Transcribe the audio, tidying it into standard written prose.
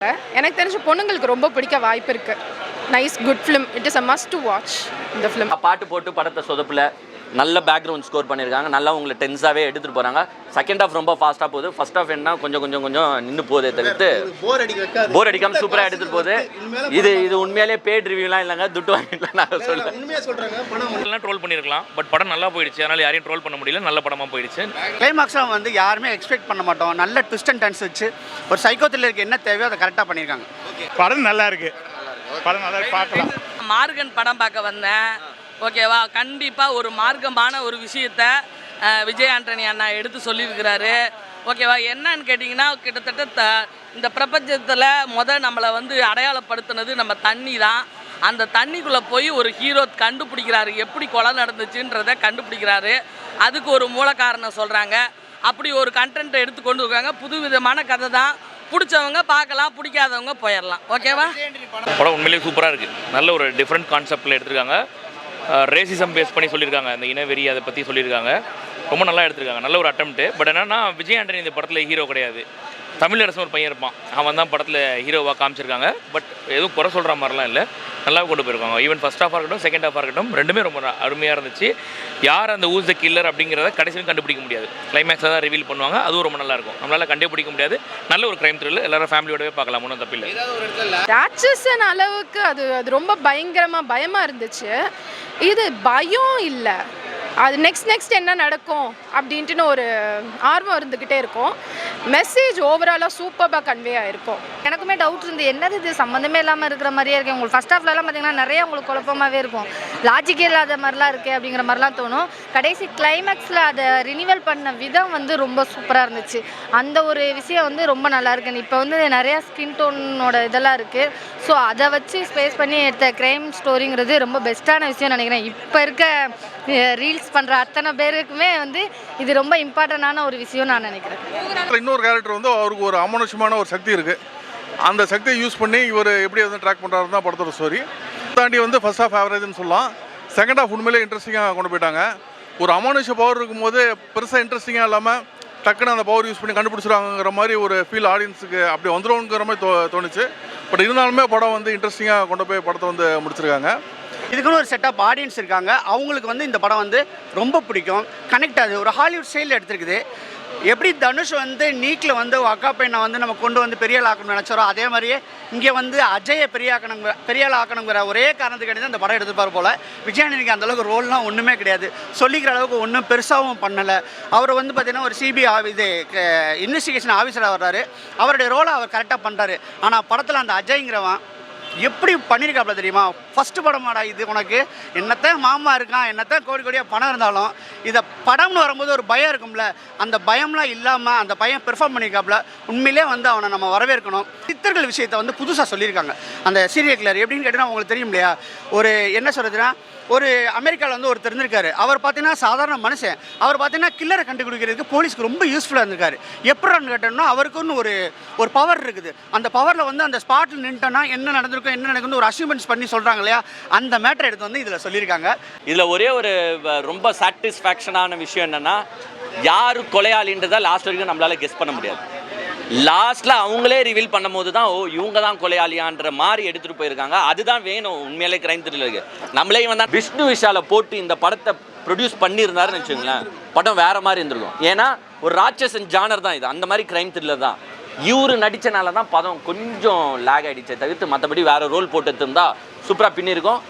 எனக்கு தெரிஞ்ச பொண்ணுங்களுக்கு ரொம்ப பிடிக்க வாய்ப்பு இருக்கு. Nice good film. It is a must to watch இந்த ஃபிலிம். பாட்டு போட்டு படத்தை சொதப்பில் நல்ல பேக்ரவுண்ட் ஸ்கோர் பண்ணியிருக்காங்க. நல்லா உங்களை டென்ஸாகவே எடுத்துகிட்டு போகிறாங்க. செகண்ட் ஹாஃப் ரொம்ப ஃபாஸ்ட்டாக போகுது. ஃபர்ஸ்ட் ஹாஃப் என்ன கொஞ்சம் நின்று போதே தவிர்த்து போர் அடிக்காமல் சூப்பராக எடுத்துகிட்டு போகுது. இது உண்மையாலே பேட் ரிவ்யூலாம் இல்லைங்க, துட்டு வாங்கிக்கலாம் நான் சொல்லுவேன். உண்மையாக சொல்கிறாங்க, படம் ட்ரோல் பண்ணியிருக்கலாம், பட் படம் நல்லா போயிடுச்சு. அதனால் யாரையும் ட்ரோல் பண்ண முடியல, நல்ல படமாக போயிடுச்சு. கிளைமாக்ஸ்லாம் வந்து யாருமே எக்ஸ்பெக்ட் பண்ண மாட்டோம். நல்ல ட்விஸ்ட் அண்ட் டர்ன்ஸ் வச்சு ஒரு சைக்கோ த்ரில்லருக்கு என்ன தேவையோ அதை கரெக்டாக பண்ணியிருக்காங்க. படம் நல்லா இருக்கு, படம் நல்லா பார்க்கலாம். மார்கன் படம் பார்க்க வந்தேன், ஓகேவா. கண்டிப்பாக ஒரு மார்க்கமான ஒரு விஷயத்த விஜய் ஆண்டனி அண்ணா எடுத்து சொல்லியிருக்கிறாரு, ஓகேவா. என்னன்னு கேட்டிங்கன்னா, கிட்டத்தட்ட இந்த பிரபஞ்சத்தில் நம்மளை வந்து அடையாளப்படுத்தினது நம்ம தண்ணி தான். அந்த தண்ணிக்குள்ளே போய் ஒரு ஹீரோ கண்டுபிடிக்கிறாரு, எப்படி கொலை நடந்துச்சுன்றதை கண்டுபிடிக்கிறாரு. அதுக்கு ஒரு மூல காரணம் சொல்கிறாங்க. அப்படி ஒரு கண்டென்ட்டை எடுத்து கொண்டு இருக்காங்க. புது விதமான கதை தான். பிடிச்சவங்க பார்க்கலாம், பிடிக்காதவங்க போயிடலாம், ஓகேவா. படம் உண்மையிலேயே சூப்பராக இருக்குது. நல்ல ஒரு டிஃப்ரெண்ட் கான்செப்டில் எடுத்திருக்காங்க. ரேசிசம் பேஸ் பண்ணி சொல்லியிருக்காங்க, அந்த இனவெறி அதை பற்றி சொல்லியிருக்காங்க. ரொம்ப நல்லா எடுத்திருக்காங்க, நல்ல ஒரு அட்டெம்ப்ட்டு. பட் என்னன்னா, விஜய் ஆண்டனி இந்த படத்தில் ஹீரோ கிடையாது. தமிழரசன் ஒரு பையன் இருப்பான், அவன் தான் படத்தில் ஹீரோவாக காமிச்சிருக்காங்க. பட் எதுவும் குறை சொல்கிற மாதிரிலாம் இல்லை, நல்லா கொண்டு போயிருக்காங்க. ஈவன் ஃபர்ஸ்ட் ஹாஃபாக இருக்கட்டும், செகண்ட் ஹாஃபாக இருக்கட்டும், ரெண்டுமே ரொம்ப அருமையாக இருந்துச்சு. யார் அந்த ஊஸ் த கில்லர் அப்படிங்கிறத கடைசியும் கண்டுபிடிக்க முடியாது. கிளைமேக்ஸில் தான் ரிவீல் பண்ணுவாங்க, அதுவும் ரொம்ப நல்லாயிருக்கும். நம்மளால் கண்டுபிடிக்க முடியாது. நல்ல ஒரு கிரைம் த்ரில்லர், எல்லாரும் ஃபேமிலியோடவே பார்க்கலாம், ஒன்றும் தப்பில்லை. ராட்சசன் அளவுக்கு அது ரொம்ப பயமாக இருந்துச்சு. இது பயம் இல்லை, அது நெக்ஸ்ட் என்ன நடக்கும் அப்படின்ட்டுன்னு ஒரு ஆர்வம் இருந்துக்கிட்டே இருக்கும். மெசேஜ் ஓவராலாக சூப்பராக கன்வே ஆகிருக்கும். எனக்குமே டவுட் இருந்து என்னது இது சம்மந்தமே இல்லாமல் இருக்கிற மாதிரியே இருக்குது. உங்களுக்கு ஃபஸ்ட் ஹாஃப்லலாம் பார்த்தீங்கன்னா நிறைய உங்களுக்கு குழப்பமாகவே இருக்கும், லாஜிக்கே இல்லாத மாதிரிலாம் இருக்குது அப்படிங்கிற மாதிரிலாம் தோணும். கடைசி கிளைமேக்ஸில் அதை ரினிவல் பண்ண விதம் வந்து ரொம்ப சூப்பராக இருந்துச்சு. அந்த ஒரு விஷயம் வந்து ரொம்ப நல்லா இருக்குது. இப்போ வந்து நிறையா ஸ்கின் டோனோட இதெல்லாம் இருக்குது. ஸோ அதை வச்சு ஸ்பேஸ் பண்ணி எடுத்த க்ரைம் ஸ்டோரிங்கிறது ரொம்ப பெஸ்ட்டான விஷயம் நினைக்கிறேன். இப்போ இருக்க ரீல்ஸ் பண்ணுற அத்தனை பேருக்குமே வந்து இது ரொம்ப இம்பார்ட்டண்டான ஒரு விஷயம் நான் நினைக்கிறேன். இன்னொரு கேரக்டர் வந்து அவருக்கு ஒரு அமானுஷமான ஒரு சக்தி இருக்குது. அந்த சக்தியை யூஸ் பண்ணி இவர் எப்படி வந்து ட்ராக் பண்ணுறாரு தான் படத்தோட ஸ்டோரி. தாண்டி வந்து ஃபர்ஸ்ட் ஹாஃப் ஆவரேஜ்னு சொல்லலாம். செகண்ட் ஹாஃப் உண்மையிலே இன்ட்ரெஸ்டிங்காக கொண்டு போயிட்டாங்க. ஒரு அமானுஷ பவர் இருக்கும்போது பெருசாக இன்ட்ரெஸ்டிங்காக இல்லாமல் டக்குன்னு அந்த பவர் யூஸ் பண்ணி கண்டுபிடிச்சிருவாங்கிற மாதிரி ஒரு ஃபீல் ஆடியன்ஸுக்கு அப்படி வந்துடும்ங்கிற மாதிரி தோணுச்சு. பட் இருந்தாலுமே படம் வந்து இன்ட்ரெஸ்டிங்காக கொண்டு போய் படத்தை வந்து முடிச்சிருக்காங்க. இதுக்குன்னு ஒரு செட் ஆஃப் ஆடியன்ஸ் இருக்காங்க. அவங்களுக்கு வந்து இந்த படம் வந்து ரொம்ப பிடிக்கும், கனெக்ட் ஆகுது. ஒரு ஹாலிவுட் ஸ்டைலில் எடுத்துருக்குது. எப்படி தனுஷ் வந்து நீக்கில் வந்து அக்கா பையனை வந்து நம்ம கொண்டு வந்து பெரிய ஆள் ஆக்கணும்னு நினச்சாரோ, அதே மாதிரியே இங்கே வந்து அஜயை பெரிய ஆள் ஆக்கணுங்கிற ஒரே காரணத்துக்கு இந்த படம் எடுத்துப்பார் போல். விஜயானனிக்கு அந்தளவுக்கு ரோல்லாம் ஒன்றுமே கிடையாது, சொல்லிக்கிற அளவுக்கு ஒன்றும் பெருசாகவும் பண்ணலை. அவர் வந்து பார்த்திங்கன்னா ஒரு சிபிஐ இன்வெஸ்டிகேஷன் ஆஃபீஸராக வர்றாரு. அவருடைய ரோலை அவர் கரெக்டாக பண்ணுறாரு. ஆனால் படத்தில் அந்த அஜய்ங்கிறவன் எப்படி பண்ணியிருக்காப்புல தெரியுமா? ஃபஸ்ட்டு படமாடா இது, உனக்கு என்னத்தான் மாமா இருக்கான், என்னத்தான் கோடியாக பணம் இருந்தாலும் இதை படம்னு வரும்போது ஒரு பயம் இருக்கும்ல, அந்த பயம்லாம் இல்லாமல் அந்த பையன் பெர்ஃபார்ம் பண்ணியிருக்காப்புல. உண்மையிலே வந்து அவனை நம்ம வரவேற்கணும். சித்தர்கள் விஷயத்தை வந்து புதுசாக சொல்லியிருக்காங்க. அந்த சீரியல் கில்லர் எப்படின்னு கேட்டிங்கன்னா உங்களுக்கு தெரியும் இல்லையா? ஒரு என்ன சொல்கிறதுனா, ஒரு அமெரிக்காவில் வந்து ஒருத்தர் இருந்திருக்காரு. அவர் பார்த்தீங்கன்னா சாதாரண மனுஷன். அவர் பார்த்தீங்கன்னா கில்லரை கண்டுபிடிக்கிறதுக்கு போலீஸ்க்கு ரொம்ப யூஸ்ஃபுல்லாக இருந்திருக்காரு. எப்படின்னு கேட்டோம்னா, அவருக்குன்னு ஒரு பவர் இருக்குது. அந்த பவரில் வந்து அந்த ஸ்பாட்டில் நின்ட்டோன்னா என்ன நடந்திருக்கும், என்ன நடக்குன்னு ஒரு அஷ்யூமெண்ட்ஸ் பண்ணி சொல்கிறாங்க இல்லையா? அந்த மேட்டர் எடுத்து வந்து இதில் சொல்லியிருக்காங்க. இதில் ஒரே ஒரு ரொம்ப சாட்டிஸ்ஃபேக்ஷனான விஷயம் என்னென்னா, யார் கொலையாளின்றதை லாஸ்ட் வரைக்கும் நம்மளால் கெஸ் பண்ண முடியாது. லாஸ்ட்டில் அவங்களே ரிவீல் பண்ணும் போது தான் இவங்க தான் கொலையாளியான்ற மாதிரி எடுத்துகிட்டு போயிருக்காங்க. அதுதான் வேணும் உண்மையிலே கிரைம் த்ரில்லருக்கு. நம்மளே வந்தால் விஷ்ணு விஷாலை போட்டு இந்த படத்தை ப்ரொடியூஸ் பண்ணியிருந்தாருன்னு வச்சுக்கோங்களேன், படம் வேறு மாதிரி இருந்திருக்கும். ஏன்னா ஒரு ராட்சசன் ஜானர் தான் இது, அந்த மாதிரி கிரைம் த்ரில்லர் தான். இவரு நடித்தனால தான் படம் கொஞ்சம் லேக் ஆகிடுச்சே தவிர்த்து மற்றபடி வேறு ரோல் போட்டு இருந்தால் சூப்பராக பின்னிருக்கும்.